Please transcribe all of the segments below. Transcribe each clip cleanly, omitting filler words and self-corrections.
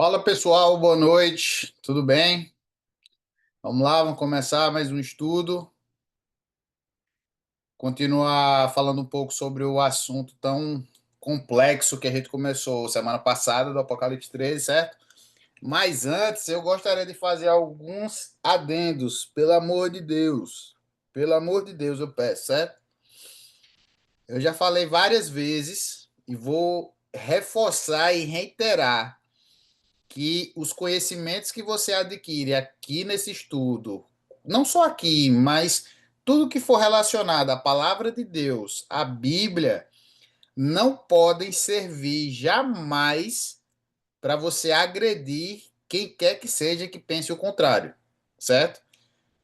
Fala pessoal, boa noite, tudo bem? Vamos lá, vamos começar mais um estudo, continuar falando um pouco sobre o assunto tão complexo que a gente começou semana passada do Apocalipse 13, certo? Mas antes, eu gostaria de fazer alguns adendos, pelo amor de Deus, eu peço, certo? Eu já falei várias vezes e vou reforçar e reiterar que os conhecimentos que você adquire aqui nesse estudo, não só aqui, mas tudo que for relacionado à palavra de Deus, à Bíblia, não podem servir jamais para você agredir quem quer que seja que pense o contrário, certo?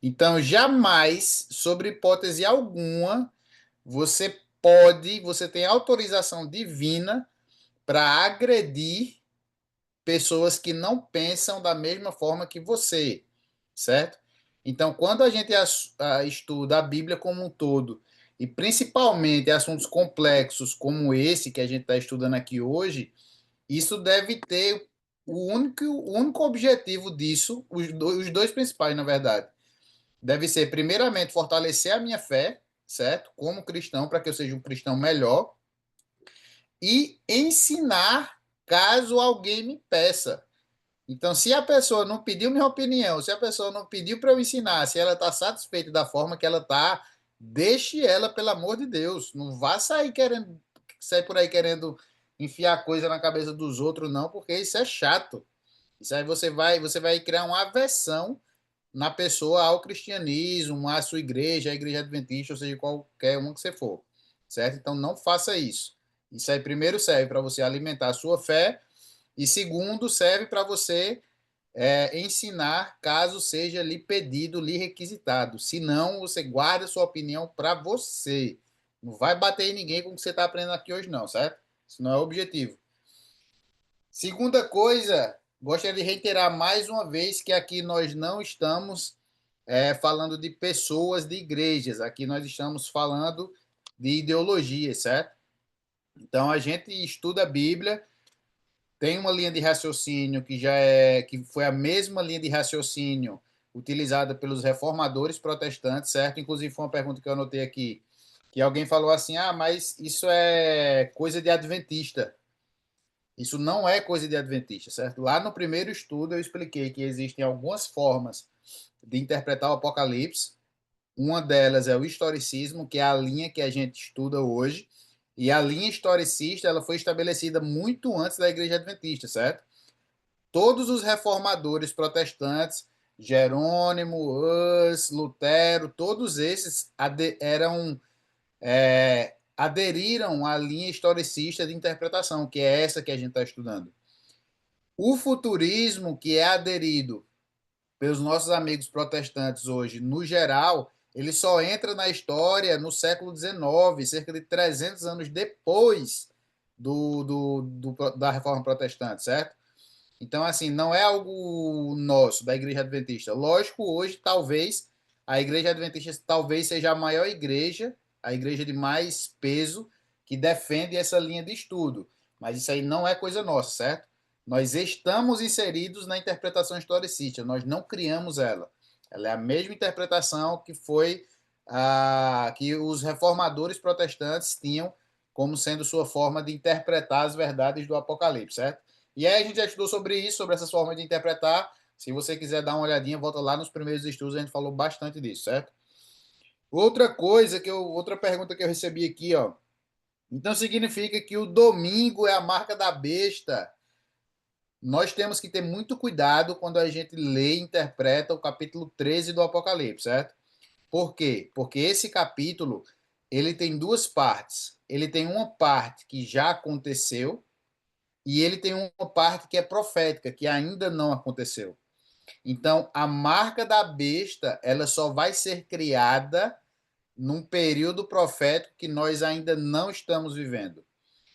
Então, jamais, sobre hipótese alguma, você tem autorização divina para agredir pessoas que não pensam da mesma forma que você, certo? Então, quando a gente estuda a Bíblia como um todo, e principalmente assuntos complexos como esse que a gente está estudando aqui hoje, isso deve ter o único objetivo disso, os dois principais, na verdade, deve ser, primeiramente, fortalecer a minha fé, certo? Como cristão, para que eu seja um cristão melhor, e ensinar caso alguém me peça. Então, se a pessoa não pediu minha opinião, se a pessoa não pediu para eu ensinar, se ela está satisfeita da forma que ela está, deixe ela, pelo amor de Deus. Não vá sair por aí querendo enfiar coisa na cabeça dos outros, não, porque isso é chato. Isso aí você vai criar uma aversão na pessoa ao cristianismo, à sua igreja, à igreja adventista, ou seja, qualquer uma que você for, certo? Então, não faça isso. Isso aí, primeiro, serve para você alimentar a sua fé, e segundo, serve para você ensinar caso seja lhe pedido, lhe requisitado. Se não, você guarda sua opinião para você. Não vai bater em ninguém com o que você está aprendendo aqui hoje, não, certo? Isso não é o objetivo. Segunda coisa, gostaria de reiterar mais uma vez que aqui nós não estamos falando de pessoas, de igrejas. Aqui nós estamos falando de ideologias, certo? Então a gente estuda a Bíblia, tem uma linha de raciocínio que foi a mesma linha de raciocínio utilizada pelos reformadores protestantes, certo? Inclusive foi uma pergunta que eu anotei aqui, que alguém falou assim: "Ah, mas isso é coisa de adventista". Isso não é coisa de adventista, certo? Lá no primeiro estudo eu expliquei que existem algumas formas de interpretar o Apocalipse. Uma delas é o historicismo, que é a linha que a gente estuda hoje. E a linha historicista ela foi estabelecida muito antes da Igreja Adventista, certo? Todos os reformadores protestantes, Jerônimo, Hus, Lutero, todos esses aderiram à linha historicista de interpretação, que é essa que a gente está estudando. O futurismo, que é aderido pelos nossos amigos protestantes hoje, no geral, ele só entra na história no século XIX, cerca de 300 anos depois da Reforma Protestante, certo? Então, assim, não é algo nosso, da Igreja Adventista. Lógico, hoje, talvez, a Igreja Adventista talvez seja a maior igreja, a igreja de mais peso, que defende essa linha de estudo. Mas isso aí não é coisa nossa, certo? Nós estamos inseridos na interpretação historicista, nós não criamos ela. Ela é a mesma interpretação que foi que os reformadores protestantes tinham como sendo sua forma de interpretar as verdades do Apocalipse, certo? E aí a gente já estudou sobre isso, sobre essas formas de interpretar. Se você quiser dar uma olhadinha, volta lá nos primeiros estudos, a gente falou bastante disso, certo? Outra pergunta que eu recebi aqui, ó. Então significa que o domingo é a marca da besta. Nós temos que ter muito cuidado quando a gente lê e interpreta o capítulo 13 do Apocalipse, certo? Por quê? Porque esse capítulo, ele tem duas partes. Ele tem uma parte que já aconteceu, e ele tem uma parte que é profética, que ainda não aconteceu. Então, a marca da besta, ela só vai ser criada num período profético que nós ainda não estamos vivendo.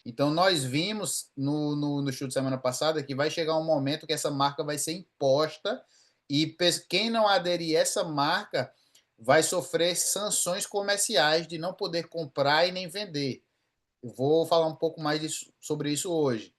Então, nós vimos no estudo semana passada que vai chegar um momento que essa marca vai ser imposta e quem não aderir a essa marca vai sofrer sanções comerciais de não poder comprar e nem vender. Eu vou falar um pouco mais sobre isso hoje.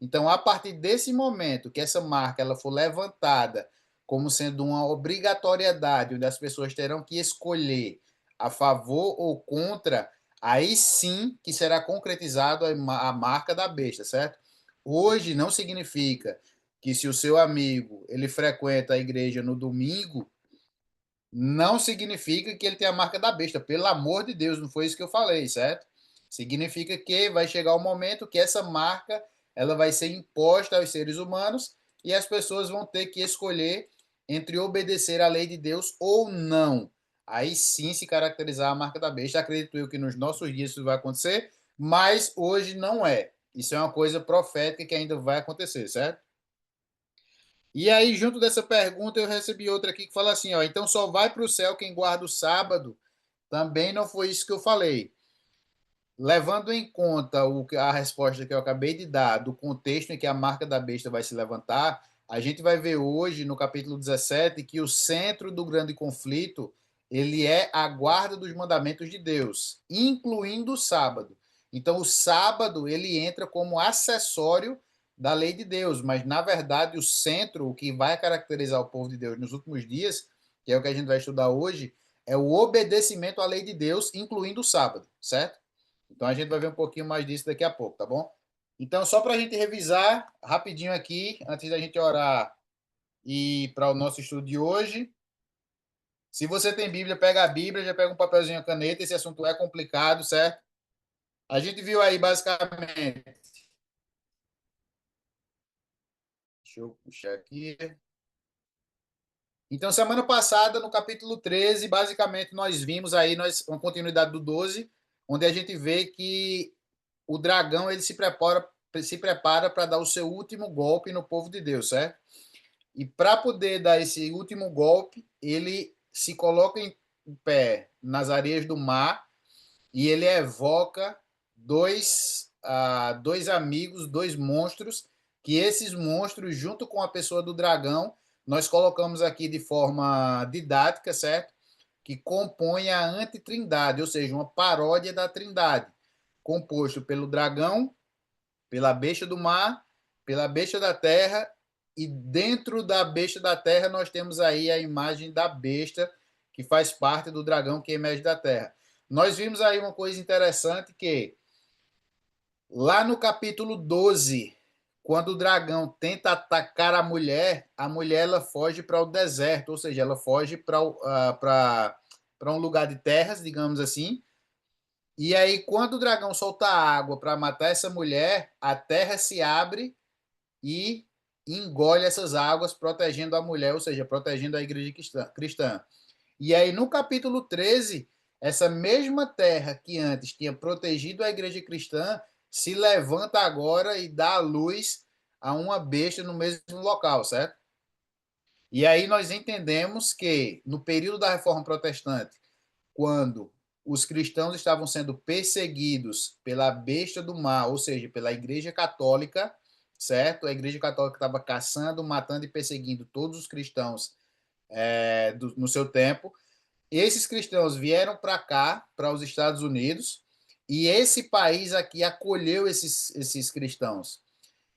Então, a partir desse momento que essa marca ela for levantada como sendo uma obrigatoriedade, onde as pessoas terão que escolher a favor ou contra, aí sim que será concretizado a marca da besta, certo? Hoje não significa que se o seu amigo ele frequenta a igreja no domingo, não significa que ele tem a marca da besta. Pelo amor de Deus, não foi isso que eu falei, certo? Significa que vai chegar o momento que essa marca ela vai ser imposta aos seres humanos e as pessoas vão ter que escolher entre obedecer à lei de Deus ou não. Aí sim se caracterizar a marca da besta. Acredito eu que nos nossos dias isso vai acontecer, mas hoje não é. Isso é uma coisa profética que ainda vai acontecer, certo? E aí, junto dessa pergunta, eu recebi outra aqui que fala assim, ó, então só vai para o céu quem guarda o sábado. Também não foi isso que eu falei. Levando em conta a resposta que eu acabei de dar, do contexto em que a marca da besta vai se levantar, a gente vai ver hoje, no capítulo 17, que o centro do grande conflito ele é a guarda dos mandamentos de Deus, incluindo o sábado. Então, o sábado ele entra como acessório da lei de Deus, mas na verdade o centro, o que vai caracterizar o povo de Deus nos últimos dias, que é o que a gente vai estudar hoje, é o obedecimento à lei de Deus, incluindo o sábado, certo? Então a gente vai ver um pouquinho mais disso daqui a pouco, tá bom? Então, só para a gente revisar rapidinho aqui, antes da gente orar e para o nosso estudo de hoje. Se você tem Bíblia, pega a Bíblia, já pega um papelzinho e caneta. Esse assunto é complicado, certo? A gente viu aí basicamente. Deixa eu puxar aqui. Então, semana passada, no capítulo 13, basicamente nós vimos aí uma continuidade do 12, onde a gente vê que o dragão ele se prepara para dar o seu último golpe no povo de Deus, certo? E para poder dar esse último golpe, ele se coloca em pé nas areias do mar e ele evoca dois amigos, dois monstros, que esses monstros, junto com a pessoa do dragão, nós colocamos aqui de forma didática, certo? Que compõe a antitrindade, ou seja, uma paródia da trindade, composto pelo dragão, pela besta do mar, pela besta da terra, e dentro da besta da terra nós temos aí a imagem da besta, que faz parte do dragão que emerge da terra. Nós vimos aí uma coisa interessante que, lá no capítulo 12, quando o dragão tenta atacar a mulher ela foge para o deserto, ou seja, ela foge para um lugar de terras, digamos assim, e aí, quando o dragão solta a água para matar essa mulher, a terra se abre e engole essas águas, protegendo a mulher, ou seja, protegendo a igreja cristã. E aí, no capítulo 13, essa mesma terra que antes tinha protegido a igreja cristã se levanta agora e dá a luz a uma besta no mesmo local, certo? E aí nós entendemos que no período da Reforma Protestante, quando os cristãos estavam sendo perseguidos pela besta do mal, ou seja, pela Igreja Católica, certo? A Igreja Católica estava caçando, matando e perseguindo todos os cristãos no seu tempo. Esses cristãos vieram para cá, para os Estados Unidos, e esse país aqui acolheu esses cristãos.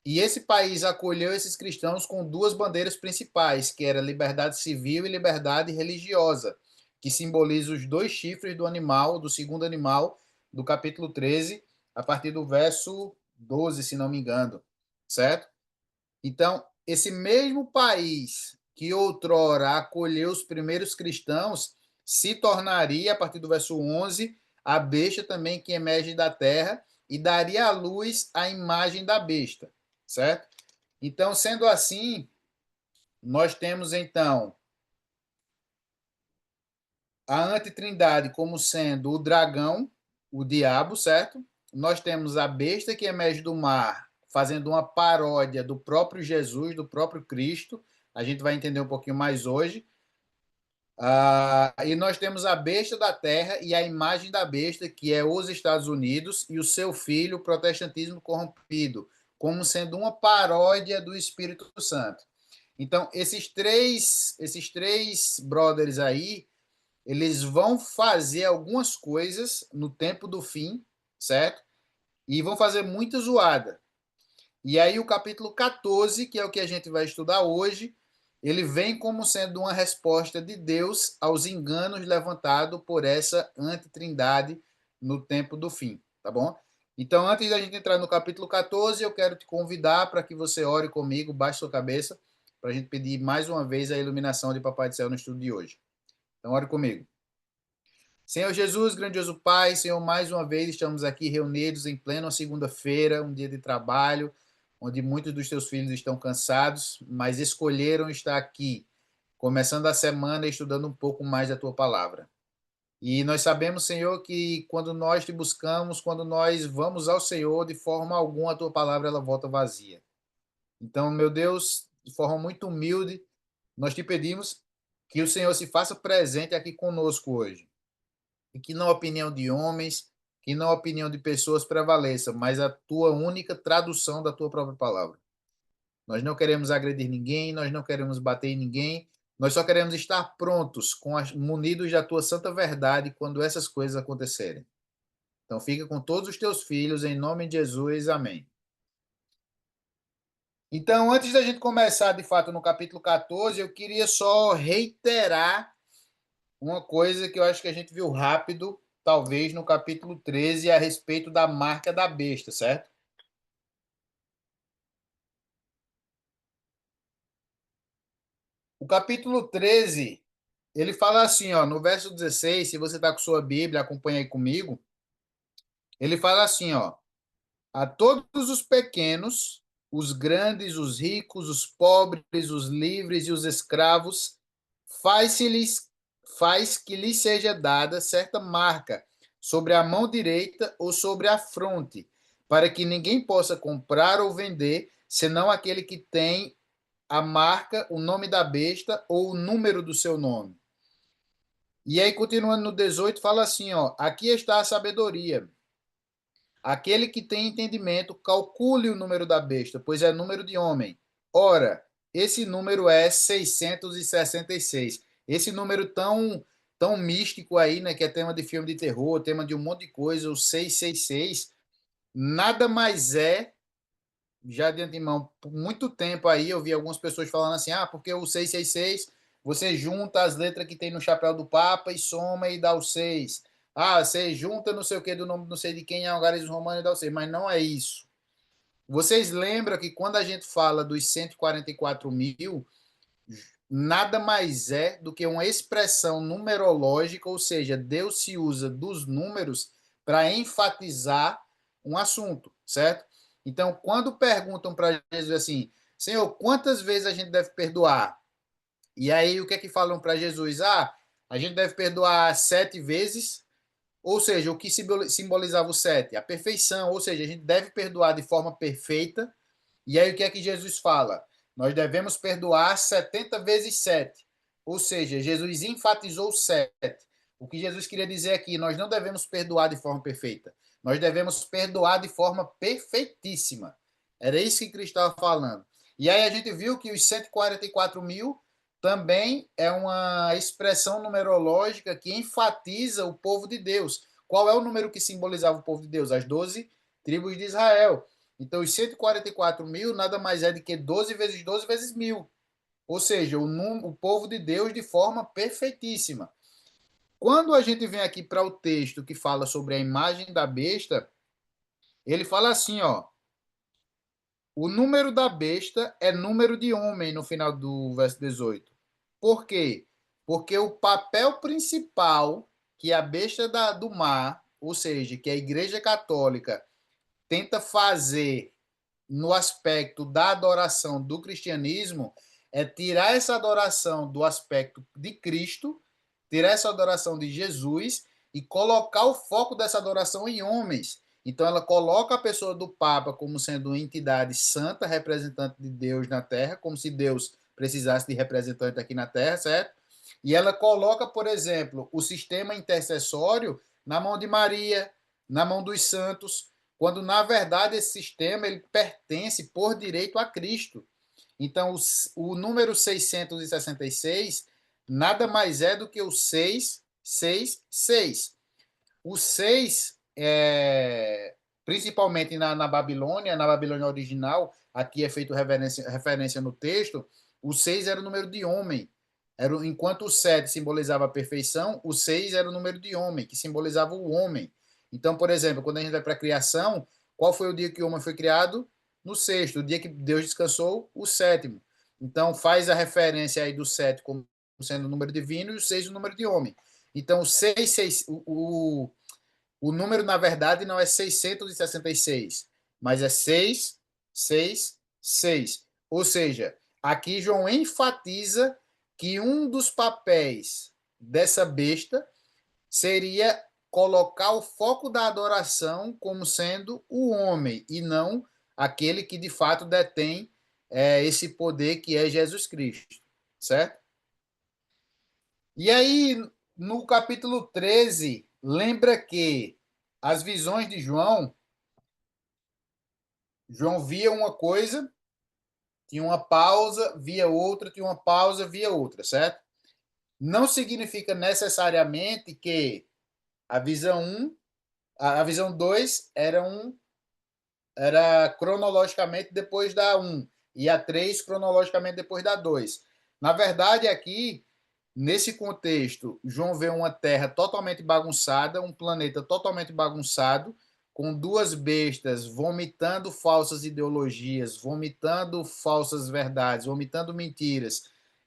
E esse país acolheu esses cristãos com duas bandeiras principais, que era liberdade civil e liberdade religiosa, que simboliza os dois chifres do animal, do segundo animal, do capítulo 13, a partir do verso 12, se não me engano, certo? Então, esse mesmo país que outrora acolheu os primeiros cristãos, se tornaria, a partir do verso 11, a besta também que emerge da terra e daria à luz a imagem da besta, certo? Então, sendo assim, nós temos então a antitrindade como sendo o dragão, o diabo, certo? Nós temos a besta que emerge do mar, fazendo uma paródia do próprio Jesus, do próprio Cristo. A gente vai entender um pouquinho mais hoje. E nós temos a besta da terra e a imagem da besta, que é os Estados Unidos, e o seu filho, o protestantismo corrompido, como sendo uma paródia do Espírito Santo. Então, esses três brothers aí, eles vão fazer algumas coisas no tempo do fim, certo? E vão fazer muita zoada. E aí o capítulo 14, que é o que a gente vai estudar hoje, ele vem como sendo uma resposta de Deus aos enganos levantados por essa antitrindade no tempo do fim, tá bom? Então, antes da gente entrar no capítulo 14, eu quero te convidar para que você ore comigo, baixe sua cabeça, para a gente pedir mais uma vez a iluminação de Papai do Céu no estudo de hoje. Então, ore comigo. Senhor Jesus, grandioso Pai, Senhor, mais uma vez estamos aqui reunidos em plena segunda-feira, um dia de trabalho, onde muitos dos teus filhos estão cansados, mas escolheram estar aqui, começando a semana estudando um pouco mais da tua palavra. E nós sabemos, Senhor, que quando nós te buscamos, quando nós vamos ao Senhor, de forma alguma a tua palavra ela volta vazia. Então, meu Deus, de forma muito humilde, nós te pedimos que o Senhor se faça presente aqui conosco hoje e que não a opinião de homens, que não a opinião de pessoas prevaleça, mas a tua única tradução da tua própria palavra. Nós não queremos agredir ninguém, nós não queremos bater em ninguém, nós só queremos estar prontos, munidos da tua santa verdade quando essas coisas acontecerem. Então fica com todos os teus filhos, em nome de Jesus, amém. Então, antes da gente começar de fato no capítulo 14, eu queria só reiterar uma coisa que eu acho que a gente viu rápido, talvez no capítulo 13, a respeito da marca da besta, certo? O capítulo 13, ele fala assim, ó, no verso 16, se você está com sua Bíblia, acompanha aí comigo, ele fala assim, ó, a todos os pequenos, os grandes, os ricos, os pobres, os livres e os escravos, faz-se-lhes, faz que lhes seja dada certa marca sobre a mão direita ou sobre a fronte, para que ninguém possa comprar ou vender, senão aquele que tem a marca, o nome da besta ou o número do seu nome. E aí, continuando no 18, fala assim, ó, aqui está a sabedoria. Aquele que tem entendimento, calcule o número da besta, pois é número de homem. Ora, esse número é 666. Esse número tão místico aí, né, que é tema de filme de terror, tema de um monte de coisa, o 666, nada mais é, já de antemão, por muito tempo aí, eu vi algumas pessoas falando assim, porque o 666, você junta as letras que tem no chapéu do Papa e soma e dá o 6. Você junta não sei o que do nome não sei de quem é algarismo romano e dá o 6, mas não é isso. Vocês lembram que quando a gente fala dos 144 mil, nada mais é do que uma expressão numerológica, ou seja, Deus se usa dos números para enfatizar um assunto, certo? Então, quando perguntam para Jesus assim, Senhor, quantas vezes a gente deve perdoar? E aí, o que é que falam para Jesus? A gente deve perdoar 7 vezes, ou seja, o que simbolizava o 7? A perfeição, ou seja, a gente deve perdoar de forma perfeita. E aí o que é que Jesus fala? Nós devemos perdoar 70 vezes 7. Ou seja, Jesus enfatizou o 7. O que Jesus queria dizer aqui, nós não devemos perdoar de forma perfeita. Nós devemos perdoar de forma perfeitíssima. Era isso que Cristo estava falando. E aí a gente viu que os 144 mil também é uma expressão numerológica que enfatiza o povo de Deus. Qual é o número que simbolizava o povo de Deus? As 12 tribos de Israel. Então, os 144 mil nada mais é do que 12 vezes 12 vezes mil. Ou seja, o povo de Deus de forma perfeitíssima. Quando a gente vem aqui para o texto que fala sobre a imagem da besta, ele fala assim, ó, o número da besta é número de homem no final do verso 18. Por quê? Porque o papel principal que a besta do mar, ou seja, que a Igreja Católica tenta fazer no aspecto da adoração do cristianismo é tirar essa adoração do aspecto de Cristo, tirar essa adoração de Jesus e colocar o foco dessa adoração em homens. Então ela coloca a pessoa do Papa como sendo uma entidade santa, representante de Deus na Terra, como se Deus precisasse de representante aqui na Terra, certo? E ela coloca, por exemplo, o sistema intercessório na mão de Maria, na mão dos santos, quando na verdade esse sistema ele pertence por direito a Cristo. Então o número 666 nada mais é do que o 666. O 6 é principalmente na Babilônia original, aqui é feito referência no texto, o 6 era o número de homem. Enquanto o 7 simbolizava a perfeição, o 6 era o número de homem, que simbolizava o homem. Então, por exemplo, quando a gente vai para a criação, qual foi o dia que o homem foi criado? No sexto, o dia que Deus descansou, o sétimo. Então, faz a referência aí do 7 como sendo o número divino e o 6 o número de homem. Então, o número, na verdade, não é 666, mas é 6, 6, 6. Ou seja, aqui João enfatiza que um dos papéis dessa besta seria colocar o foco da adoração como sendo o homem e não aquele que de fato detém esse poder que é Jesus Cristo, certo? E aí, no capítulo 13, lembra que as visões de João via uma coisa, tinha uma pausa, via outra, tinha uma pausa, via outra, certo? Não significa necessariamente que a visão 1, a visão 2 era cronologicamente depois da 1 e a 3 cronologicamente depois da 2. Na verdade, aqui, nesse contexto, João vê uma terra totalmente bagunçada, um planeta totalmente bagunçado, com duas bestas vomitando falsas ideologias, vomitando falsas verdades, vomitando mentiras.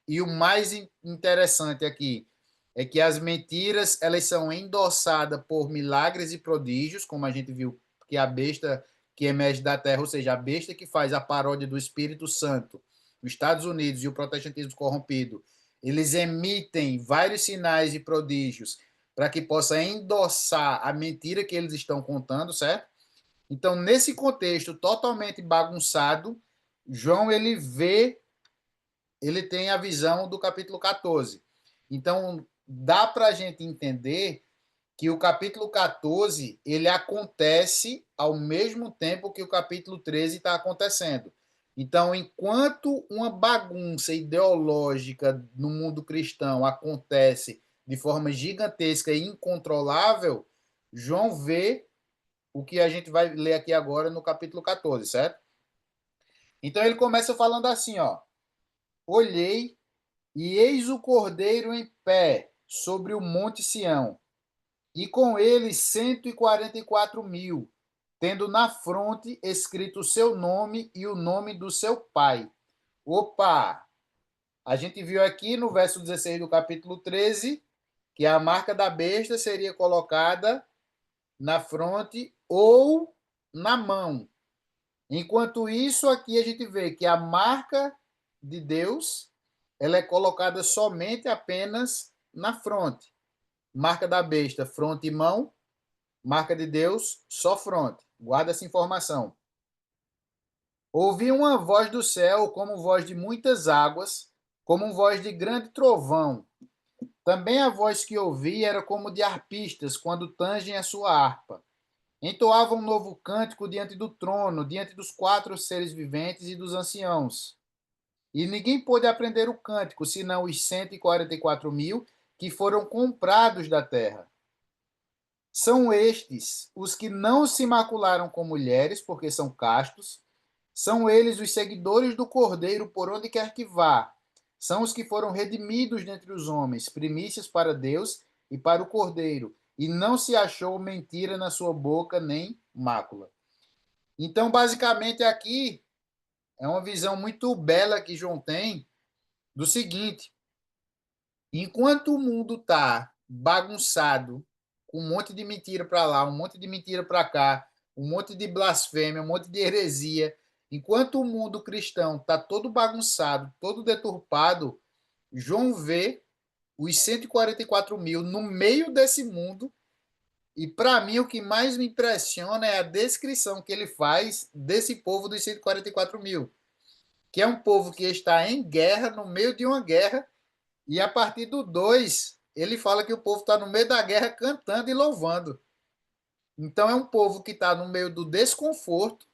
E o mais interessante aqui é que as mentiras elas são endossadas por milagres e prodígios, como a gente viu que a besta que emerge da terra, ou seja, a besta que faz a paródia do Espírito Santo, os Estados Unidos e o protestantismo corrompido, eles emitem vários sinais e prodígios para que possa endossar a mentira que eles estão contando, certo? Então, nesse contexto totalmente bagunçado, João ele tem a visão do capítulo 14. Então, dá para a gente entender que o capítulo 14 ele acontece ao mesmo tempo que o capítulo 13 está acontecendo. Então, enquanto uma bagunça ideológica no mundo cristão acontece de forma gigantesca e incontrolável, João vê o que a gente vai ler aqui agora no capítulo 14, certo? Então ele começa falando assim, ó: Olhei e eis o Cordeiro em pé sobre o monte Sião, e com ele 144.000, tendo na fronte escrito o seu nome e o nome do seu pai. Opa! A gente viu aqui no verso 16 do capítulo 13 que a marca da besta seria colocada na fronte ou na mão. Enquanto isso, aqui a gente vê que a marca de Deus ela é colocada somente apenas na fronte. Marca da besta, fronte e mão. Marca de Deus, só fronte. Guarda essa informação. Ouvi uma voz do céu, como voz de muitas águas, como voz de grande trovão. Também a voz que ouvi era como de arpistas, quando tangem a sua harpa. Entoavam um novo cântico diante do trono, diante dos quatro seres viventes e dos anciãos. E ninguém pôde aprender o cântico, senão os 144.000 que foram comprados da terra. São estes os que não se macularam com mulheres, porque são castos. São eles os seguidores do Cordeiro por onde quer que vá. São os que foram redimidos dentre os homens, primícias para Deus e para o Cordeiro. E não se achou mentira na sua boca, nem mácula. Então, basicamente, aqui é uma visão muito bela que João tem do seguinte: enquanto o mundo está bagunçado, com um monte de mentira para lá, um monte de mentira para cá, um monte de blasfêmia, um monte de heresia, enquanto o mundo cristão está todo bagunçado, todo deturpado, João vê os 144.000 no meio desse mundo. E para mim, o que mais me impressiona é a descrição que ele faz desse povo dos 144.000, que é um povo que está em guerra, no meio de uma guerra, e a partir do 2, ele fala que o povo está no meio da guerra cantando e louvando. Então é um povo que está no meio do desconforto,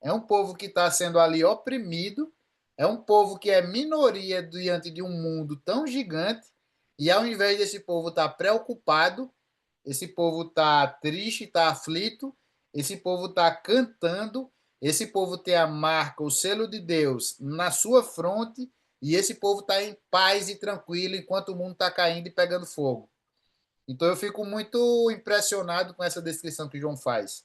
é um povo que está sendo ali oprimido, é um povo que é minoria diante de um mundo tão gigante, e ao invés desse povo estar preocupado, esse povo está triste, está aflito, esse povo está cantando, esse povo tem a marca, o selo de Deus na sua fronte, e esse povo está em paz e tranquilo enquanto o mundo está caindo e pegando fogo. Então eu fico muito impressionado com essa descrição que João faz.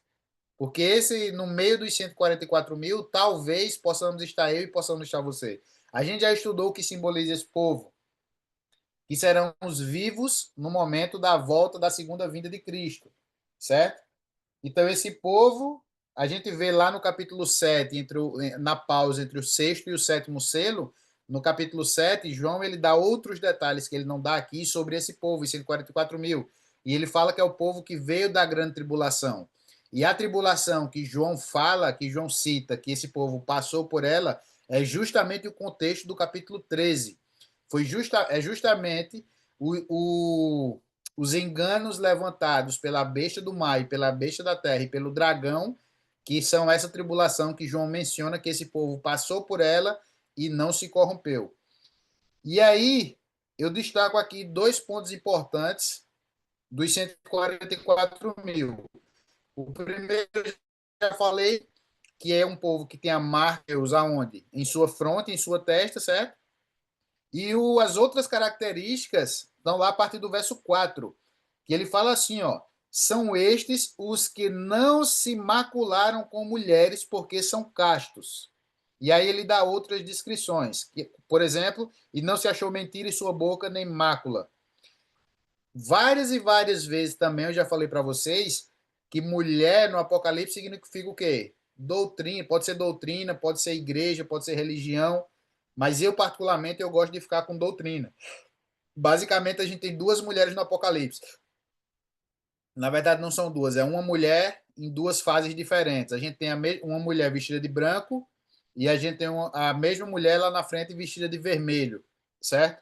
Porque esse, no meio dos 144 mil, talvez possamos estar eu e possamos estar você. A gente já estudou o que simboliza esse povo, que serão os vivos no momento da volta da segunda vinda de Cristo, certo? Então, esse povo, a gente vê lá no capítulo 7, na pausa entre o sexto e o sétimo selo, no capítulo 7, João ele dá outros detalhes que ele não dá aqui sobre esse povo, os 144 mil. E ele fala que é o povo que veio da grande tribulação. E a tribulação que João fala, que João cita, que esse povo passou por ela, é justamente o contexto do capítulo 13. É justamente o os enganos levantados pela besta do mar e pela besta da terra e pelo dragão, que são essa tribulação que João menciona que esse povo passou por ela e não se corrompeu. E aí, eu destaco aqui dois pontos importantes dos 144 mil. O primeiro, eu já falei, que é um povo que tem a marca aonde? Em sua fronte, em sua testa, certo? E as outras características estão lá a partir do verso 4, que ele fala assim, ó, são estes os que não se macularam com mulheres porque são castos. E aí ele dá outras descrições, que, por exemplo, e não se achou mentira em sua boca nem mácula. Várias e várias vezes também eu já falei para vocês que mulher no Apocalipse significa o quê? Doutrina, pode ser igreja, pode ser religião, mas eu particularmente eu gosto de ficar com doutrina. Basicamente a gente tem duas mulheres no Apocalipse. Na verdade não são duas, é uma mulher em duas fases diferentes. A gente tem uma mulher vestida de branco e a gente tem a mesma mulher lá na frente vestida de vermelho, certo?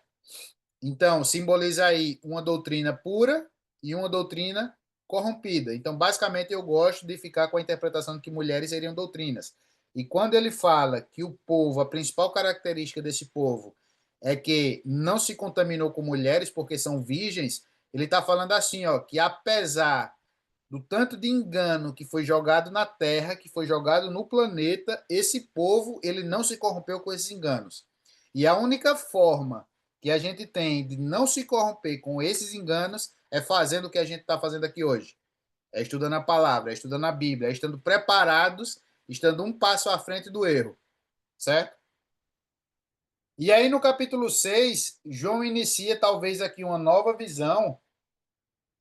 Então, simboliza aí uma doutrina pura e uma doutrina corrompida. Então, basicamente, eu gosto de ficar com a interpretação de que mulheres seriam doutrinas. E quando ele fala que o povo, a principal característica desse povo é que não se contaminou com mulheres porque são virgens, ele está falando assim, ó, que apesar do tanto de engano que foi jogado na Terra, que foi jogado no planeta, esse povo ele não se corrompeu com esses enganos. E a única forma que a gente tem de não se corromper com esses enganos é fazendo o que a gente está fazendo aqui hoje. É estudando a palavra, é estudando a Bíblia, é estando preparados, estando um passo à frente do erro, certo? E aí no capítulo 6, João inicia talvez aqui uma nova visão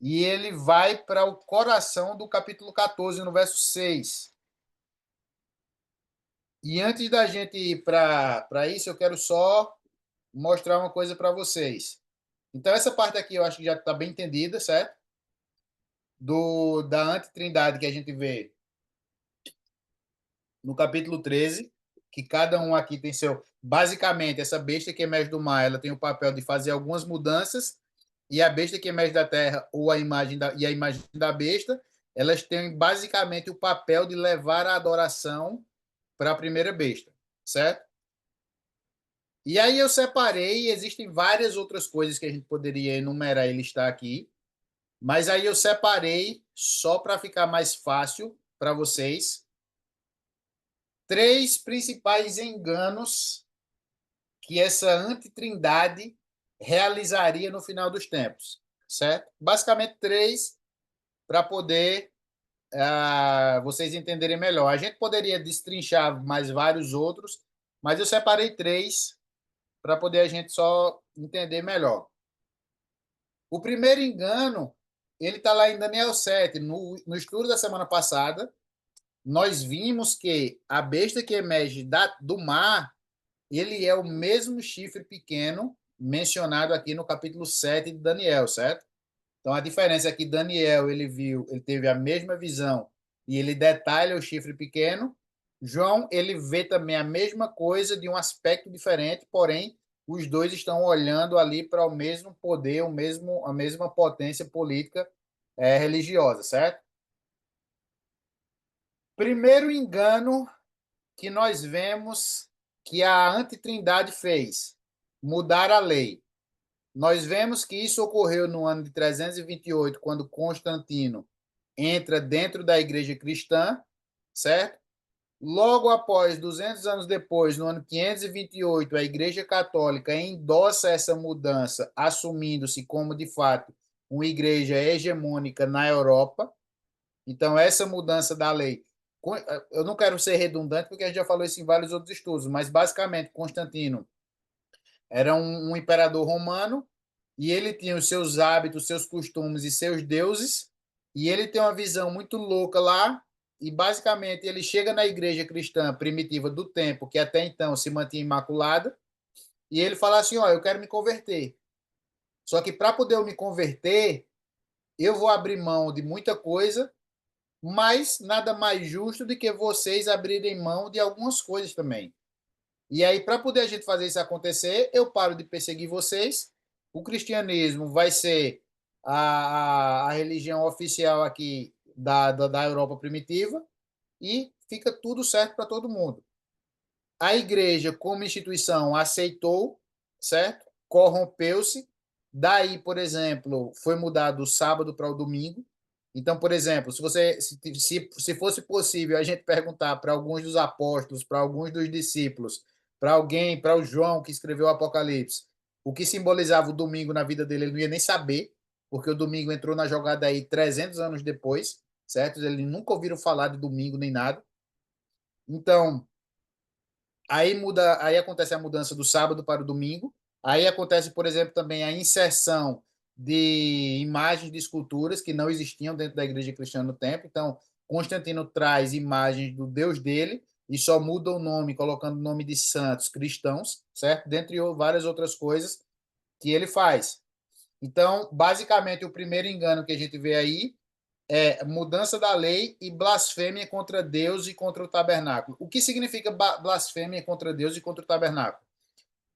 e ele vai para o coração do capítulo 14, no verso 6. E antes da gente ir para isso, eu quero só mostrar uma coisa para vocês. Então, essa parte aqui eu acho que já está bem entendida, certo? Da antitrindade que a gente vê no capítulo 13, que cada um aqui tem seu. Basicamente, essa besta que emerge do mar, ela tem o papel de fazer algumas mudanças, e a besta que emerge da terra, ou a imagem da besta, elas têm basicamente o papel de levar a adoração para a primeira besta, certo? E aí eu separei, existem várias outras coisas que a gente poderia enumerar e listar aqui, mas aí eu separei, só para ficar mais fácil para vocês, três principais enganos que essa antitrindade realizaria no final dos tempos, certo? Basicamente três para poder vocês entenderem melhor. A gente poderia destrinchar mais vários outros, mas eu separei três para poder a gente só entender melhor. O primeiro engano, ele está lá em Daniel 7. No estudo da semana passada, nós vimos que a besta que emerge do mar, ele é o mesmo chifre pequeno mencionado aqui no capítulo 7 de Daniel, certo? Então a diferença é que Daniel ele teve a mesma visão e ele detalha o chifre pequeno. João ele vê também a mesma coisa de um aspecto diferente, porém os dois estão olhando ali para o mesmo poder, a mesma potência política religiosa, certo? Primeiro engano que nós vemos que a antitrindade fez, mudar a lei. Nós vemos que isso ocorreu no ano de 328, quando Constantino entra dentro da igreja cristã, certo? Logo após, 200 anos depois, no ano 528, a Igreja Católica endossa essa mudança, assumindo-se como, de fato, uma igreja hegemônica na Europa. Então, essa mudança da lei, eu não quero ser redundante, porque a gente já falou isso em vários outros estudos, mas, basicamente, Constantino era um imperador romano e ele tinha os seus hábitos, seus costumes e seus deuses, e ele tem uma visão muito louca lá, e basicamente ele chega na igreja cristã primitiva do tempo, que até então se mantinha imaculada, e ele fala assim: ó, eu quero me converter. Só que para poder eu me converter, eu vou abrir mão de muita coisa, mas nada mais justo do que vocês abrirem mão de algumas coisas também. E aí, para poder a gente fazer isso acontecer, eu paro de perseguir vocês. O cristianismo vai ser a religião oficial aqui da Europa primitiva e fica tudo certo para todo mundo. A igreja, como instituição, aceitou, certo? Corrompeu-se. Daí, por exemplo, foi mudado o sábado para o domingo. Então, por exemplo, se fosse possível a gente perguntar para alguns dos apóstolos, para alguns dos discípulos, para alguém, para o João que escreveu o Apocalipse, o que simbolizava o domingo na vida dele, ele não ia nem saber, porque o domingo entrou na jogada aí 300 anos depois, certo? Eles nunca ouviram falar de domingo nem nada. Então, aí acontece a mudança do sábado para o domingo. Aí acontece, por exemplo, também a inserção de imagens de esculturas que não existiam dentro da igreja cristã no tempo. Então, Constantino traz imagens do Deus dele e só muda o nome, colocando o nome de santos cristãos, certo? Dentre várias outras coisas que ele faz. Então, basicamente, o primeiro engano que a gente vê aí é mudança da lei e blasfêmia contra Deus e contra o tabernáculo. O que significa blasfêmia contra Deus e contra o tabernáculo?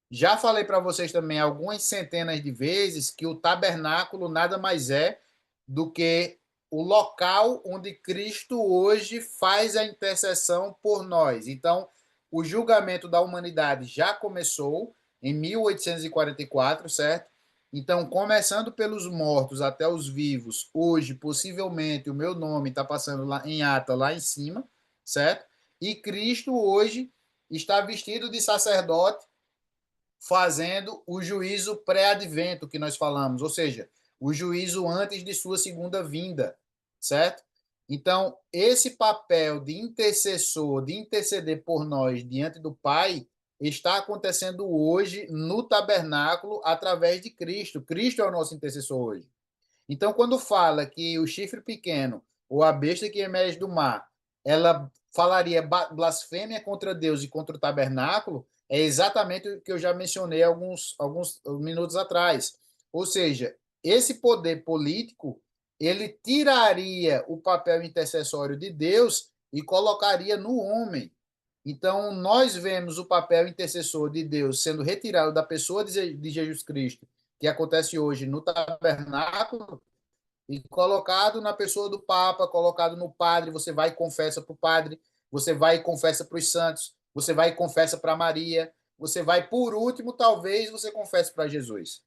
Já falei para vocês também algumas centenas de vezes que o tabernáculo nada mais é do que o local onde Cristo hoje faz a intercessão por nós. Então, o julgamento da humanidade já começou em 1844, certo? Então, começando pelos mortos até os vivos, hoje, possivelmente, o meu nome está passando lá em ata lá em cima, certo? E Cristo hoje está vestido de sacerdote fazendo o juízo pré-advento que nós falamos, ou seja, o juízo antes de sua segunda vinda, certo? Então, esse papel de intercessor, de interceder por nós diante do Pai, está acontecendo hoje no tabernáculo através de Cristo. Cristo é o nosso intercessor hoje. Então, quando fala que o chifre pequeno, ou a besta que emerge do mar, ela falaria blasfêmia contra Deus e contra o tabernáculo, é exatamente o que eu já mencionei alguns minutos atrás. Ou seja, esse poder político, ele tiraria o papel intercessório de Deus e colocaria no homem. Então, nós vemos o papel intercessor de Deus sendo retirado da pessoa de Jesus Cristo, que acontece hoje no tabernáculo, e colocado na pessoa do Papa, colocado no padre. Você vai e confessa para o padre, você vai e confessa para os santos, você vai e confessa para Maria, você vai, por último, talvez você confesse para Jesus.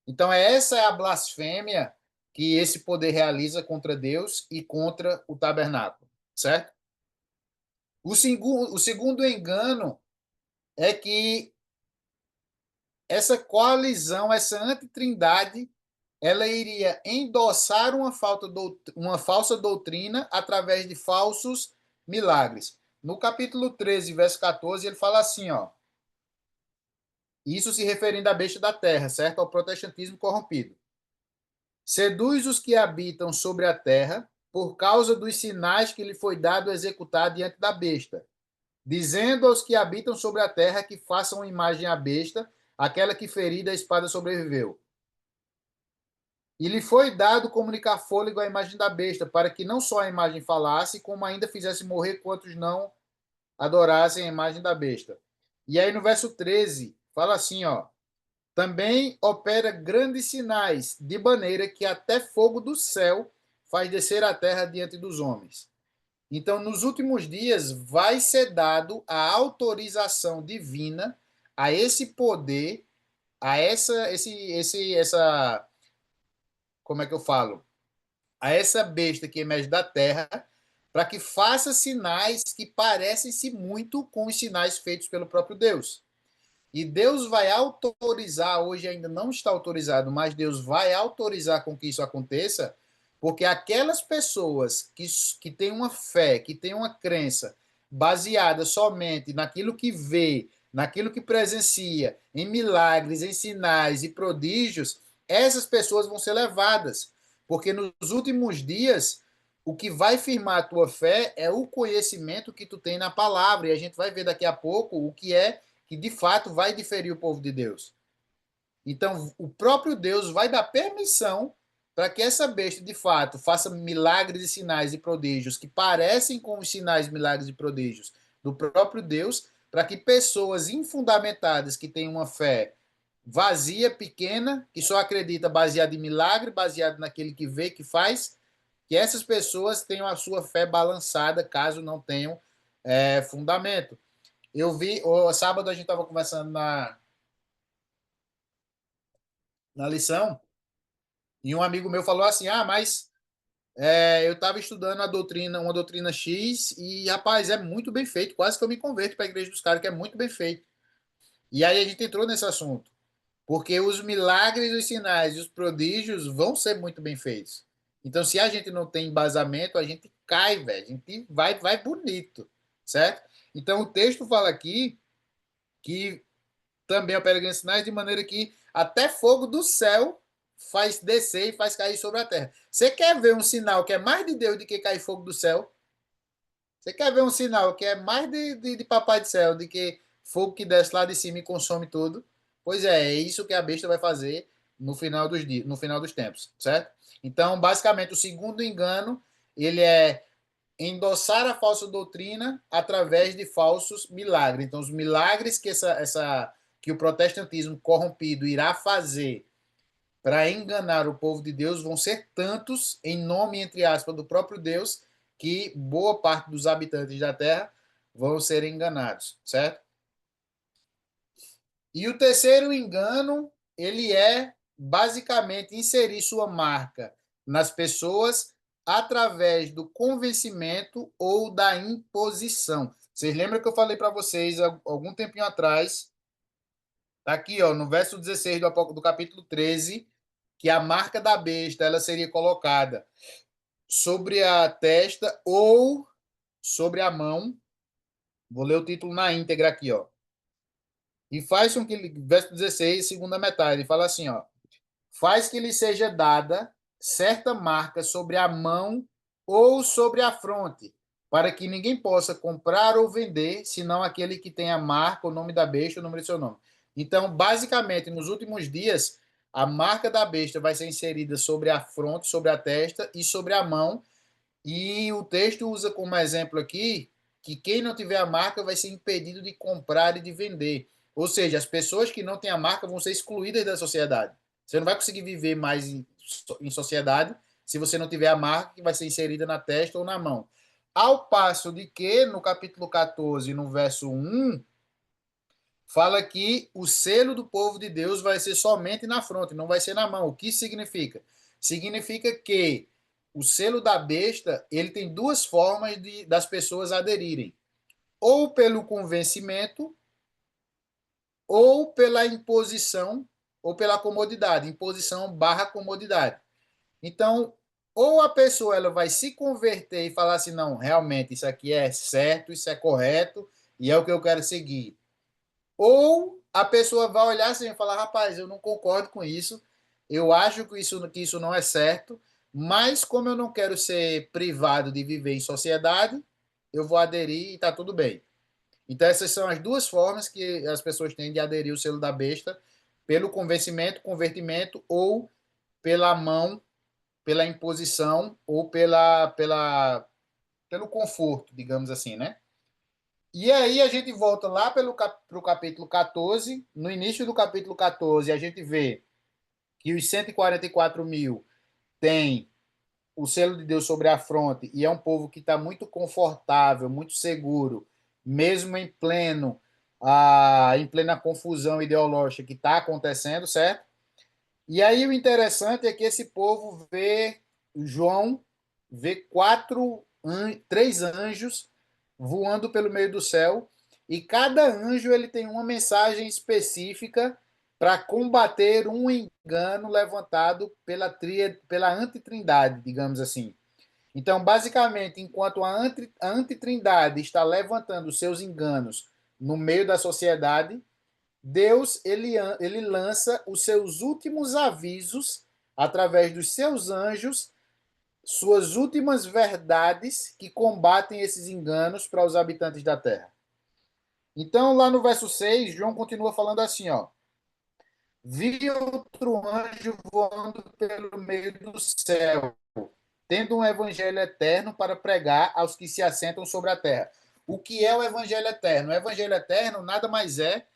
Então, essa é a blasfêmia que esse poder realiza contra Deus e contra o tabernáculo, certo? O segundo engano é que essa coalizão, essa antitrindade, ela iria endossar uma falsa doutrina através de falsos milagres. No capítulo 13, verso 14, ele fala assim, ó, isso se referindo à besta da terra, certo? Ao protestantismo corrompido. Seduz os que habitam sobre a terra por causa dos sinais que lhe foi dado executar diante da besta, dizendo aos que habitam sobre a terra que façam imagem à besta, aquela que ferida a espada sobreviveu. E lhe foi dado comunicar fôlego à imagem da besta, para que não só a imagem falasse, como ainda fizesse morrer quantos não adorassem a imagem da besta. E aí no verso 13, fala assim, ó, também opera grandes sinais, de maneira que até fogo do céu faz descer a terra diante dos homens. Então, nos últimos dias, vai ser dado a autorização divina a esse poder, a essa, como é que eu falo? a essa besta que emerge da terra, para que faça sinais que parecem-se muito com os sinais feitos pelo próprio Deus. E Deus vai autorizar, hoje ainda não está autorizado, mas Deus vai autorizar com que isso aconteça, porque aquelas pessoas que têm uma fé, que têm uma crença baseada somente naquilo que vê, naquilo que presencia, em milagres, em sinais e prodígios, essas pessoas vão ser levadas, porque nos últimos dias o que vai firmar a tua fé é o conhecimento que tu tem na palavra, e a gente vai ver daqui a pouco o que de fato vai diferir o povo de Deus. Então, o próprio Deus vai dar permissão para que essa besta, de fato, faça milagres e sinais e prodígios que parecem com os sinais, milagres e prodígios do próprio Deus, para que pessoas infundamentadas que têm uma fé vazia, pequena, que só acredita baseado em milagre, baseado naquele que vê, que faz, que essas pessoas tenham a sua fé balançada, caso não tenham fundamento. Eu vi, o sábado a gente estava conversando na lição, e um amigo meu falou assim: ah, mas eu estava estudando a doutrina, uma doutrina X, e rapaz, é muito bem feito, quase que eu me converto para a igreja dos caras, que é muito bem feito. E aí a gente entrou nesse assunto, porque os milagres, os sinais e os prodígios vão ser muito bem feitos. Então, se a gente não tem embasamento, a gente cai, velho, a gente vai bonito, certo? Então, o texto fala aqui que também opera grandes sinais, de maneira que até fogo do céu faz descer e faz cair sobre a terra. Você quer ver um sinal que é mais de Deus do que cair fogo do céu? Você quer ver um sinal que é mais de Papai do Céu do que fogo que desce lá de cima e consome tudo? Pois é isso que a besta vai fazer no final dos dias, no final dos tempos, certo? Então, basicamente, o segundo engano, ele é endossar a falsa doutrina através de falsos milagres. Então, os milagres que o protestantismo corrompido irá fazer para enganar o povo de Deus vão ser tantos, em nome, entre aspas, do próprio Deus, que boa parte dos habitantes da terra vão ser enganados, certo? E o terceiro engano, ele é basicamente inserir sua marca nas pessoas através do convencimento ou da imposição. Vocês lembram que eu falei para vocês algum tempinho atrás, tá aqui, ó, no verso 16 do capítulo 13, que a marca da besta ela seria colocada sobre a testa ou sobre a mão. Vou ler o título na íntegra aqui, ó. E faz com que, verso 16, segunda metade, ele fala assim, ó: faz que lhe seja dada certa marca sobre a mão ou sobre a fronte, para que ninguém possa comprar ou vender, senão aquele que tem a marca, o nome da besta, o número de seu nome. Então, basicamente, nos últimos dias, a marca da besta vai ser inserida sobre a fronte, sobre a testa e sobre a mão, e o texto usa como exemplo aqui que quem não tiver a marca vai ser impedido de comprar e de vender. Ou seja, as pessoas que não têm a marca vão ser excluídas da sociedade. Você não vai conseguir viver mais em sociedade se você não tiver a marca que vai ser inserida na testa ou na mão. Ao passo de que, no capítulo 14, no verso 1, fala que o selo do povo de Deus vai ser somente na fronte, não vai ser na mão. O que significa? Significa que o selo da besta, ele tem duas formas das pessoas aderirem. Ou pelo convencimento, ou pela imposição, ou pela comodidade. Imposição barra comodidade. Então, ou a pessoa ela vai se converter e falar assim, não, realmente isso aqui é certo, isso é correto, e é o que eu quero seguir. Ou a pessoa vai olhar assim e falar, rapaz, eu não concordo com isso, eu acho que isso não é certo, mas como eu não quero ser privado de viver em sociedade, eu vou aderir e está tudo bem. Então essas são as duas formas que as pessoas têm de aderir ao selo da besta, pelo convencimento, convertimento, ou pela mão, pela imposição, ou pelo conforto, digamos assim, né? E aí a gente volta lá para o capítulo 14. No início do capítulo 14, a gente vê que os 144 mil têm o selo de Deus sobre a fronte e é um povo que está muito confortável, muito seguro, mesmo em plena confusão ideológica que está acontecendo, certo? E aí o interessante é que esse povo vê João vê três anjos voando pelo meio do céu, e cada anjo ele tem uma mensagem específica para combater um engano levantado pela antitrindade, digamos assim. Então, basicamente, enquanto a antitrindade está levantando seus enganos no meio da sociedade, Deus ele lança os seus últimos avisos através dos seus anjos, suas últimas verdades que combatem esses enganos para os habitantes da terra. Então, lá no verso 6, João continua falando assim, ó: Vi outro anjo voando pelo meio do céu, tendo um evangelho eterno para pregar aos que se assentam sobre a terra. O que é o evangelho eterno? O evangelho eterno nada mais é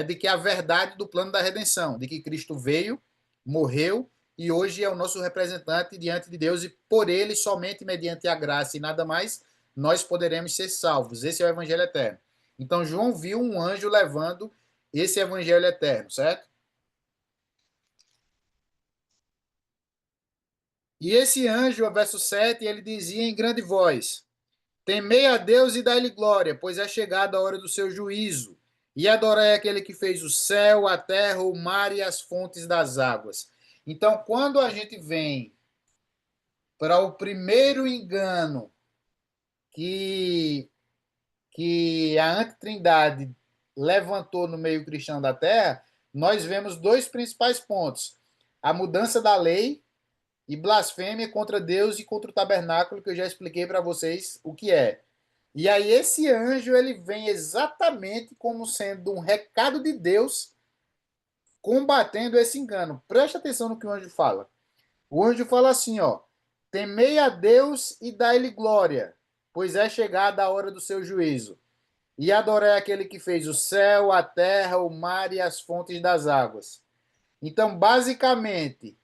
de que a verdade do plano da redenção, de que Cristo veio, morreu e hoje é o nosso representante diante de Deus, e por ele, somente mediante a graça e nada mais, nós poderemos ser salvos. Esse é o evangelho eterno. Então, João viu um anjo levando esse evangelho eterno, certo? E esse anjo, verso 7, ele dizia em grande voz: Temei a Deus e dai-lhe glória, pois é chegada a hora do seu juízo. E adorai aquele que fez o céu, a terra, o mar e as fontes das águas. Então, quando a gente vem para o primeiro engano que, que a antitrindade levantou no meio cristão da terra, nós vemos dois principais pontos: a mudança da lei e blasfêmia contra Deus e contra o tabernáculo, que eu já expliquei para vocês o que é. E aí esse anjo ele vem exatamente como sendo um recado de Deus combatendo esse engano. Preste atenção no que o anjo fala. O anjo fala assim, ó: Temei a Deus e dai-lhe glória, pois é chegada a hora do seu juízo. E adorai aquele que fez o céu, a terra, o mar e as fontes das águas. Então, basicamente,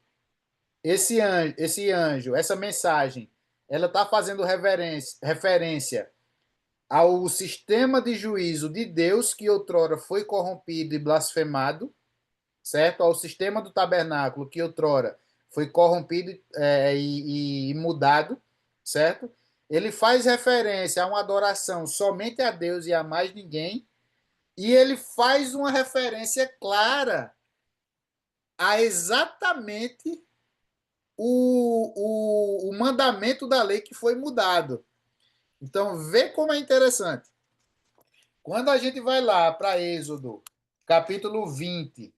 essa mensagem, ela está fazendo referência ao sistema de juízo de Deus que outrora foi corrompido e blasfemado, certo? Ao sistema do tabernáculo que outrora foi corrompido e mudado, certo? Ele faz referência a uma adoração somente a Deus e a mais ninguém, e ele faz uma referência clara a exatamente o mandamento da lei que foi mudado. Então, vê como é interessante. Quando a gente vai lá para Êxodo, capítulo 20,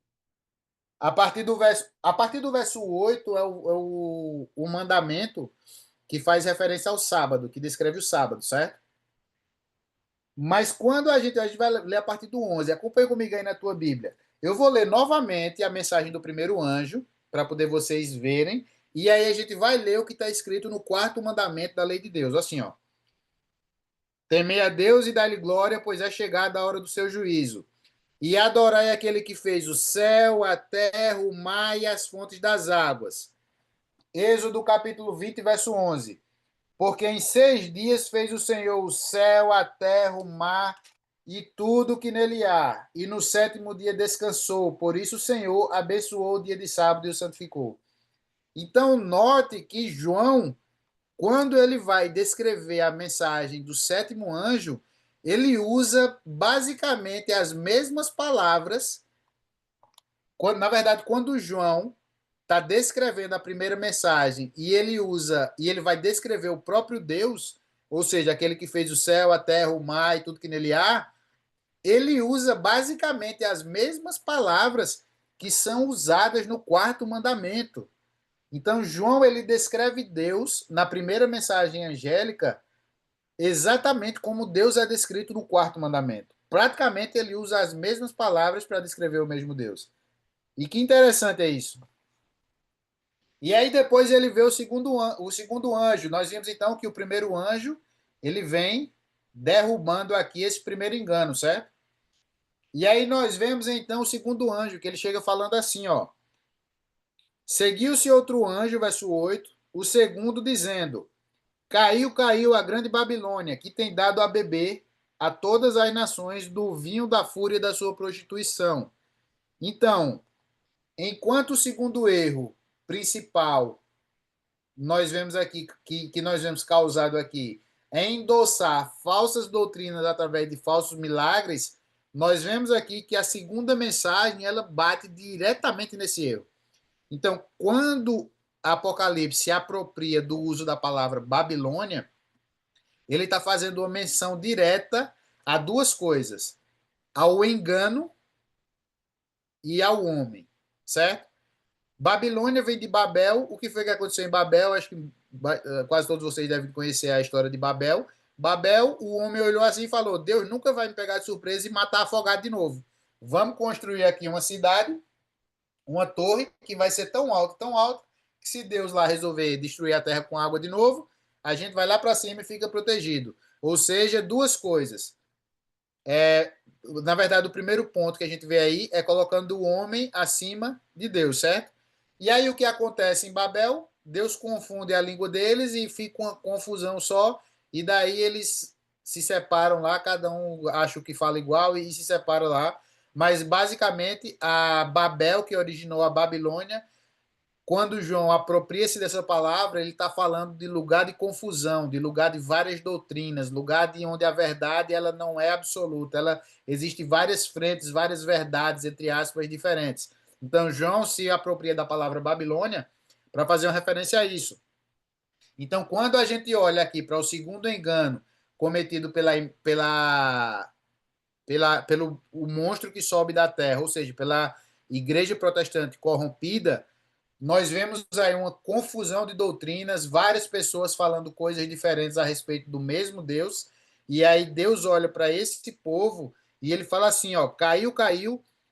a partir do verso 8 é o mandamento que faz referência ao sábado, que descreve o sábado, certo? Mas quando a gente vai ler a partir do 11, acompanhe comigo aí na tua Bíblia. Eu vou ler novamente a mensagem do primeiro anjo, para poder vocês verem, e aí a gente vai ler o que está escrito no quarto mandamento da lei de Deus, assim, ó: Temei a Deus e dá-lhe glória, pois é chegada a hora do seu juízo. E adorai aquele que fez o céu, a terra, o mar e as fontes das águas. Êxodo capítulo 20, verso 11. Porque em 6 dias fez o Senhor o céu, a terra, o mar e tudo que nele há. E no sétimo dia descansou. Por isso o Senhor abençoou o dia de sábado e o santificou. Então, note que João, quando ele vai descrever a mensagem do sétimo anjo, ele usa basicamente as mesmas palavras. Na verdade, quando João está descrevendo a primeira mensagem e ele vai descrever o próprio Deus, ou seja, aquele que fez o céu, a terra, o mar e tudo que nele há, ele usa basicamente as mesmas palavras que são usadas no quarto mandamento. Então, João ele descreve Deus na primeira mensagem angélica exatamente como Deus é descrito no quarto mandamento. Praticamente ele usa as mesmas palavras para descrever o mesmo Deus. E que interessante é isso. E aí depois ele vê o segundo anjo. Nós vimos então que o primeiro anjo ele vem derrubando aqui esse primeiro engano, certo? E aí nós vemos então o segundo anjo, que ele chega falando assim, ó: Seguiu-se outro anjo, verso 8, o segundo dizendo: Caiu, caiu a grande Babilônia, que tem dado a beber a todas as nações do vinho da fúria da sua prostituição. Então, enquanto o segundo erro principal nós vemos aqui, que nós vemos causado aqui, é endossar falsas doutrinas através de falsos milagres, nós vemos aqui que a segunda mensagem ela bate diretamente nesse erro. Então, quando Apocalipse se apropria do uso da palavra Babilônia, ele está fazendo uma menção direta a duas coisas: ao engano e ao homem, certo? Babilônia vem de Babel. O que foi que aconteceu em Babel? Acho que quase todos vocês devem conhecer a história de Babel. Babel, o homem olhou assim e falou: Deus nunca vai me pegar de surpresa e matar afogado de novo. Vamos construir aqui uma cidade, uma torre que vai ser tão alta, que se Deus lá resolver destruir a terra com água de novo, a gente vai lá para cima e fica protegido. Ou seja, duas coisas. Na verdade, o primeiro ponto que a gente vê aí é colocando o homem acima de Deus, certo? E aí o que acontece em Babel? Deus confunde a língua deles e fica uma confusão só, e daí eles se separam lá, cada um acha que fala igual e se separa lá. Mas basicamente a Babel que originou a Babilônia, quando João apropria-se dessa palavra, ele está falando de lugar de confusão, de lugar de várias doutrinas, lugar de onde a verdade ela não é absoluta, ela existe várias frentes, várias verdades entre aspas diferentes. Então João se apropria da palavra Babilônia para fazer uma referência a isso. Então quando a gente olha aqui para o segundo engano cometido pelo o monstro que sobe da terra, ou seja, pela igreja protestante corrompida, nós vemos aí uma confusão de doutrinas, várias pessoas falando coisas diferentes a respeito do mesmo Deus, e aí Deus olha para esse povo e ele fala assim, ó, caiu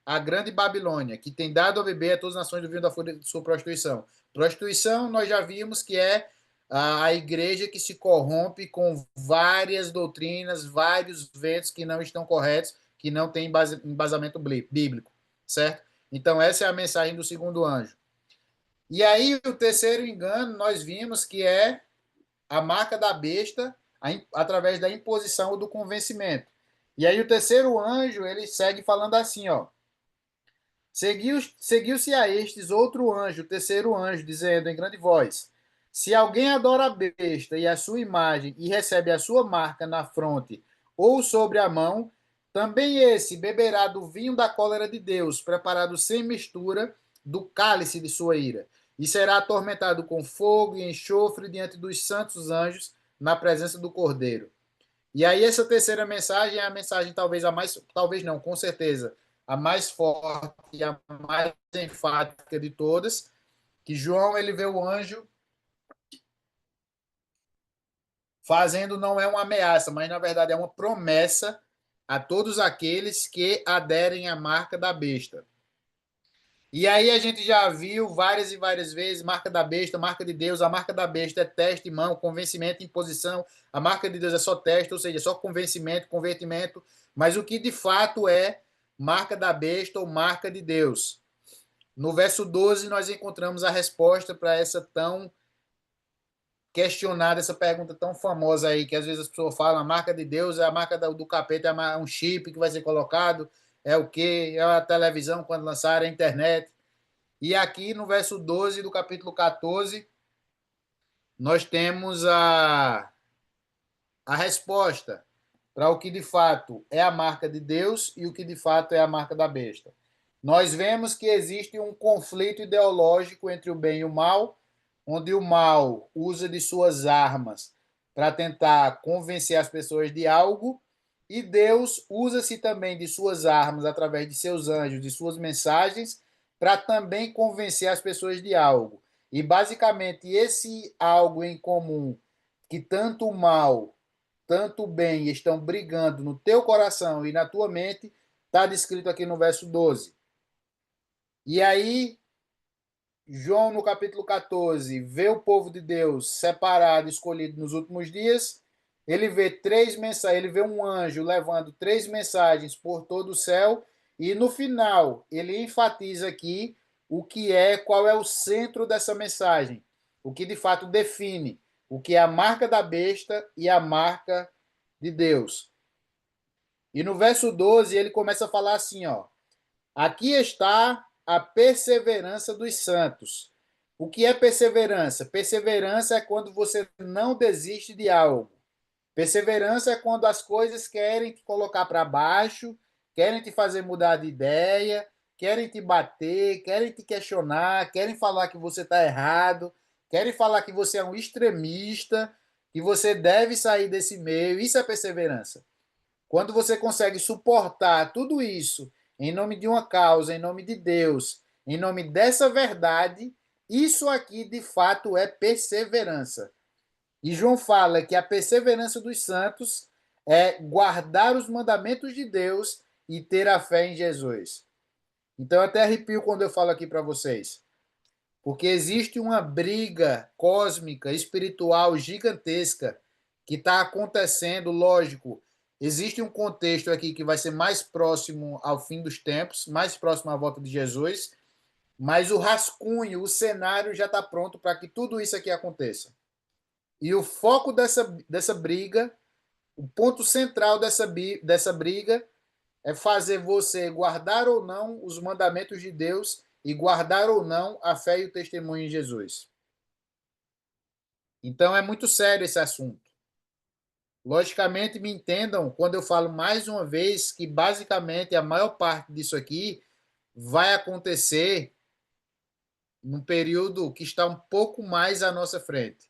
a grande Babilônia, que tem dado a beber a todas as nações do vinho da fúria de sua prostituição. Prostituição, nós já vimos que é a igreja que se corrompe com várias doutrinas, vários ventos que não estão corretos, que não tem embasamento bíblico, certo? Então essa é a mensagem do segundo anjo. E aí, o terceiro engano, nós vimos que é a marca da besta através da imposição ou do convencimento. E aí, o terceiro anjo, ele segue falando assim, ó. Seguiu-se a estes outro anjo, o terceiro anjo, dizendo em grande voz: Se alguém adora a besta e a sua imagem e recebe a sua marca na fronte ou sobre a mão, também esse beberá do vinho da cólera de Deus, preparado sem mistura, do cálice de sua ira, e será atormentado com fogo e enxofre diante dos santos anjos, na presença do Cordeiro. E aí essa terceira mensagem é a mensagem talvez a mais, talvez não, com certeza, a mais forte e a mais enfática de todas, que João ele vê o anjo fazendo não é uma ameaça, mas na verdade é uma promessa a todos aqueles que aderem à marca da besta. E aí a gente já viu várias e várias vezes marca da besta, marca de Deus. A marca da besta é teste, mão, convencimento, imposição. A marca de Deus é só teste, ou seja, é só convencimento, convertimento. Mas o que de fato é marca da besta ou marca de Deus? No verso 12 nós encontramos a resposta para essa tão questionada, essa pergunta tão famosa aí, que às vezes as pessoas falam, a marca de Deus é a marca do capeta, é um chip que vai ser colocado, é o quê? É a televisão quando lançar, é a internet. E aqui no verso 12 do capítulo 14, nós temos a resposta para o que de fato é a marca de Deus e o que de fato é a marca da besta. Nós vemos que existe um conflito ideológico entre o bem e o mal, onde o mal usa de suas armas para tentar convencer as pessoas de algo, e Deus usa-se também de suas armas através de seus anjos, de suas mensagens, para também convencer as pessoas de algo. E basicamente esse algo em comum que tanto o mal, tanto o bem estão brigando no teu coração e na tua mente, está descrito aqui no verso 12. E aí João, no capítulo 14, vê o povo de Deus separado, escolhido nos últimos dias. Ele vê três mensagens, ele vê um anjo levando três mensagens por todo o céu. E no final, ele enfatiza aqui o que é, qual é o centro dessa mensagem. O que de fato define o que é a marca da besta e a marca de Deus. E no verso 12, ele começa a falar assim, ó. Aqui está a perseverança dos santos. O que é perseverança? Perseverança é quando você não desiste de algo. Perseverança é quando as coisas querem te colocar para baixo, querem te fazer mudar de ideia, querem te bater, querem te questionar, querem falar que você está errado, querem falar que você é um extremista, que você deve sair desse meio. Isso é perseverança. Quando você consegue suportar tudo isso em nome de uma causa, em nome de Deus, em nome dessa verdade, isso aqui de fato é perseverança. E João fala que a perseverança dos santos é guardar os mandamentos de Deus e ter a fé em Jesus. Então, eu até arrepio quando eu falo aqui para vocês, porque existe uma briga cósmica, espiritual gigantesca que está acontecendo, lógico. Existe um contexto aqui que vai ser mais próximo ao fim dos tempos, mais próximo à volta de Jesus, mas o rascunho, o cenário já está pronto para que tudo isso aqui aconteça. E o foco dessa briga, o ponto central dessa briga é fazer você guardar ou não os mandamentos de Deus e guardar ou não a fé e o testemunho em Jesus. Então é muito sério esse assunto. Logicamente, me entendam quando eu falo mais uma vez que basicamente a maior parte disso aqui vai acontecer num período que está um pouco mais à nossa frente.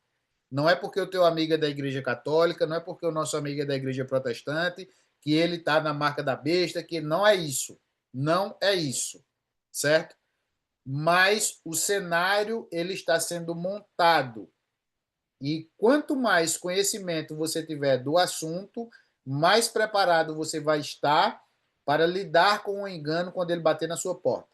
Não é porque o teu amigo é da Igreja Católica, não é porque o nosso amigo é da Igreja Protestante, que ele está na marca da besta, que não é isso. Não é isso, certo? Mas o cenário ele está sendo montado. E quanto mais conhecimento você tiver do assunto, mais preparado você vai estar para lidar com o engano quando ele bater na sua porta.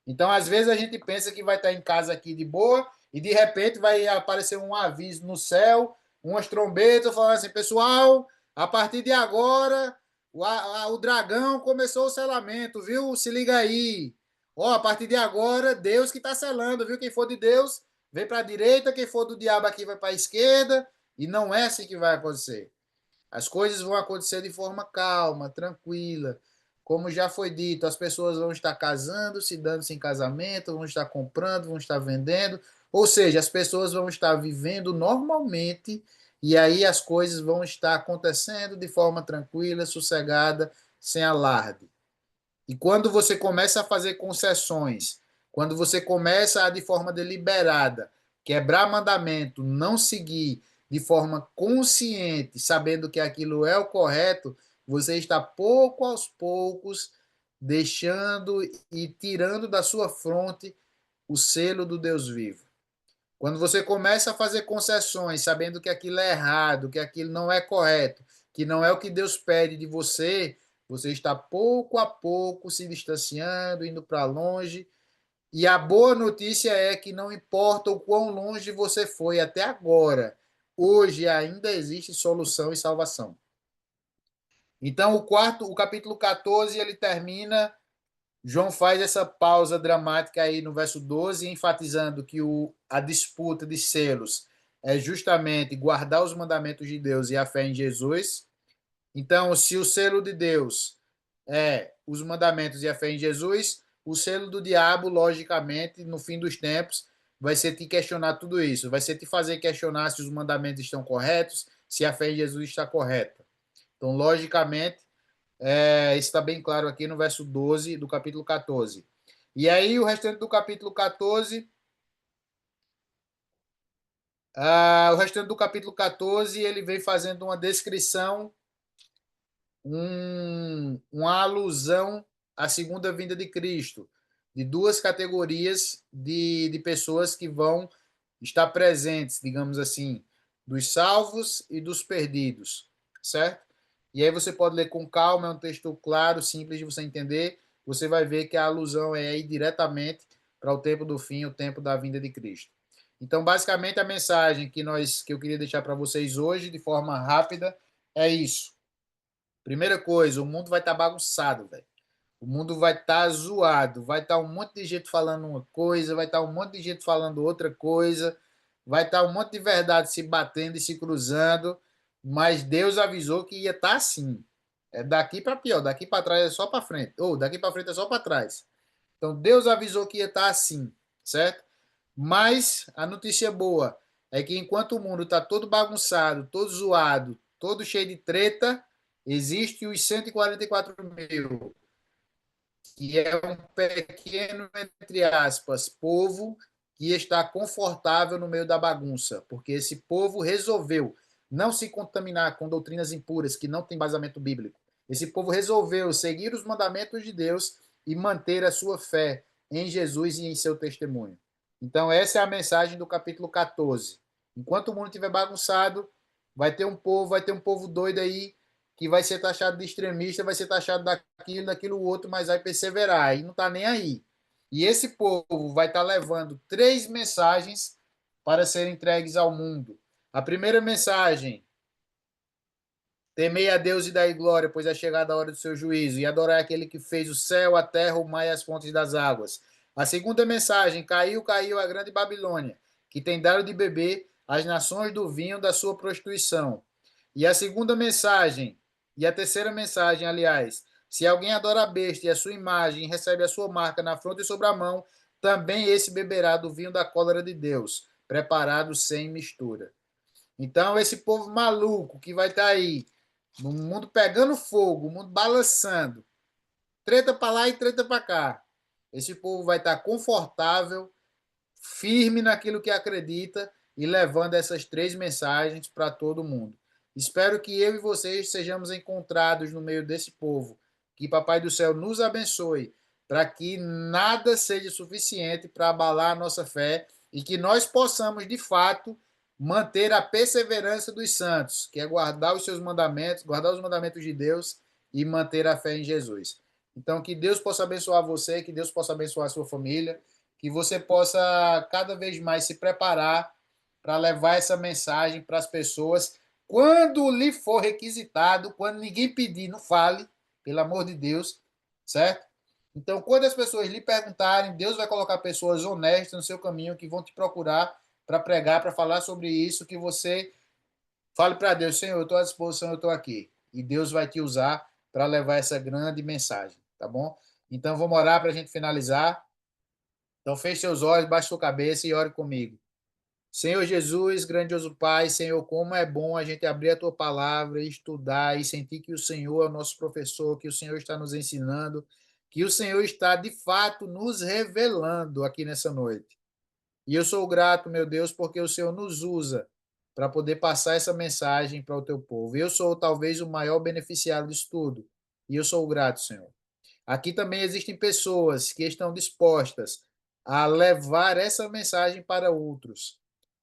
Então, às vezes, a gente pensa que vai estar em casa aqui de boa e de repente vai aparecer um aviso no céu, umas trombetas falando assim, pessoal, a partir de agora o dragão começou o selamento, viu? Se liga aí. Ó, a partir de agora, Deus que está selando, viu? Quem for de Deus, vem para a direita, quem for do diabo aqui vai para a esquerda. E não é assim que vai acontecer. As coisas vão acontecer de forma calma, tranquila. Como já foi dito, as pessoas vão estar casando, se dando-se em casamento, vão estar comprando, vão estar vendendo. Ou seja, as pessoas vão estar vivendo normalmente e aí as coisas vão estar acontecendo de forma tranquila, sossegada, sem alarde. E quando você começa a fazer concessões, quando você começa a, de forma deliberada, quebrar mandamento, não seguir de forma consciente, sabendo que aquilo é o correto, você está pouco aos poucos deixando e tirando da sua fronte o selo do Deus vivo. Quando você começa a fazer concessões, sabendo que aquilo é errado, que aquilo não é correto, que não é o que Deus pede de você, você está pouco a pouco se distanciando, indo para longe. E a boa notícia é que não importa o quão longe você foi até agora, hoje ainda existe solução e salvação. Então, o capítulo 14, ele termina. João faz essa pausa dramática aí no verso 12, enfatizando que a disputa de selos é justamente guardar os mandamentos de Deus e a fé em Jesus. Então, se o selo de Deus é os mandamentos e a fé em Jesus, o selo do diabo, logicamente, no fim dos tempos, vai ser te questionar tudo isso, vai ser te fazer questionar se os mandamentos estão corretos, se a fé em Jesus está correta. Então, logicamente, isso está bem claro aqui no verso 12 do capítulo 14. E aí, o restante do capítulo 14, ele vem fazendo uma descrição, uma alusão à segunda vinda de Cristo, de duas categorias de pessoas que vão estar presentes, digamos assim, dos salvos e dos perdidos, certo? E aí você pode ler com calma, é um texto claro, simples de você entender. Você vai ver que a alusão é aí diretamente para o tempo do fim, o tempo da vinda de Cristo. Então, basicamente, a mensagem que eu queria deixar para vocês hoje, de forma rápida, é isso. Primeira coisa, o mundo vai estar bagunçado, velho. O mundo vai estar zoado, vai estar um monte de gente falando uma coisa, vai estar um monte de gente falando outra coisa, vai estar um monte de verdade se batendo e se cruzando, mas Deus avisou que ia estar assim. É daqui para pior, daqui para trás é só para frente, ou daqui para frente é só para trás. Então Deus avisou que ia estar assim, certo? Mas a notícia boa é que enquanto o mundo está todo bagunçado, todo zoado, todo cheio de treta, existe os 144 mil, que é um pequeno, entre aspas, povo que está confortável no meio da bagunça, porque esse povo resolveu não se contaminar com doutrinas impuras que não têm embasamento bíblico. Esse povo resolveu seguir os mandamentos de Deus e manter a sua fé em Jesus e em seu testemunho. Então, essa é a mensagem do capítulo 14. Enquanto o mundo estiver bagunçado, vai ter um povo doido aí que vai ser taxado de extremista, vai ser taxado daquilo outro, mas vai perseverar e não está nem aí. E esse povo vai estar levando 3 mensagens para serem entregues ao mundo. A primeira mensagem: temei a Deus e dai glória, pois é chegada a hora do seu juízo, e adorar aquele que fez o céu, a terra, o mar e as fontes das águas. A segunda mensagem: caiu, caiu a grande Babilônia, que tem dado de beber às nações do vinho da sua prostituição. E a segunda mensagem, e a terceira mensagem, aliás: se alguém adora a besta e a sua imagem e recebe a sua marca na fronte e sobre a mão, também esse beberá do vinho da cólera de Deus, preparado sem mistura. Então, esse povo maluco que vai estar aí, no mundo pegando fogo, o mundo balançando, treta para lá e treta para cá. Esse povo vai estar confortável, firme naquilo que acredita e levando essas 3 mensagens para todo mundo. Espero que eu e vocês sejamos encontrados no meio desse povo. Que Papai do Céu nos abençoe para que nada seja suficiente para abalar a nossa fé e que nós possamos, de fato, manter a perseverança dos santos, que é guardar os seus mandamentos, guardar os mandamentos de Deus e manter a fé em Jesus. Então, que Deus possa abençoar você, que Deus possa abençoar a sua família, que você possa cada vez mais se preparar para levar essa mensagem para as pessoas. Quando lhe for requisitado, quando ninguém pedir, não fale, pelo amor de Deus, certo? Então, quando as pessoas lhe perguntarem, Deus vai colocar pessoas honestas no seu caminho que vão te procurar para pregar, para falar sobre isso, que você fale para Deus: Senhor, eu estou à disposição, eu estou aqui. E Deus vai te usar para levar essa grande mensagem, tá bom? Então, vamos orar para a gente finalizar. Então, feche seus olhos, baixe sua cabeça e ore comigo. Senhor Jesus, grandioso Pai, Senhor, como é bom a gente abrir a Tua palavra, estudar e sentir que o Senhor é o nosso professor, que o Senhor está nos ensinando, que o Senhor está, de fato, nos revelando aqui nessa noite. E eu sou grato, meu Deus, porque o Senhor nos usa para poder passar essa mensagem para o Teu povo. Eu sou talvez o maior beneficiário disso tudo. E eu sou grato, Senhor. Aqui também existem pessoas que estão dispostas a levar essa mensagem para outros.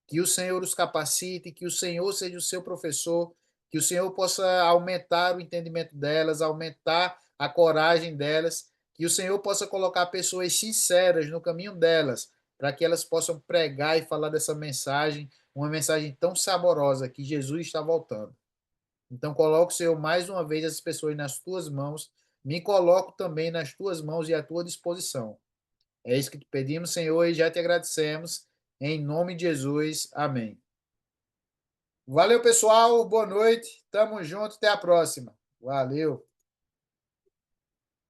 Que o Senhor os capacite, que o Senhor seja o seu professor, que o Senhor possa aumentar o entendimento delas, aumentar a coragem delas, que o Senhor possa colocar pessoas sinceras no caminho delas, para que elas possam pregar e falar dessa mensagem, uma mensagem tão saborosa que Jesus está voltando. Então, coloco, Senhor, mais uma vez essas pessoas nas tuas mãos, me coloco também nas tuas mãos e à tua disposição. É isso que te pedimos, Senhor, e já te agradecemos. Em nome de Jesus. Amém. Valeu, pessoal. Boa noite. Tamo junto. Até a próxima. Valeu.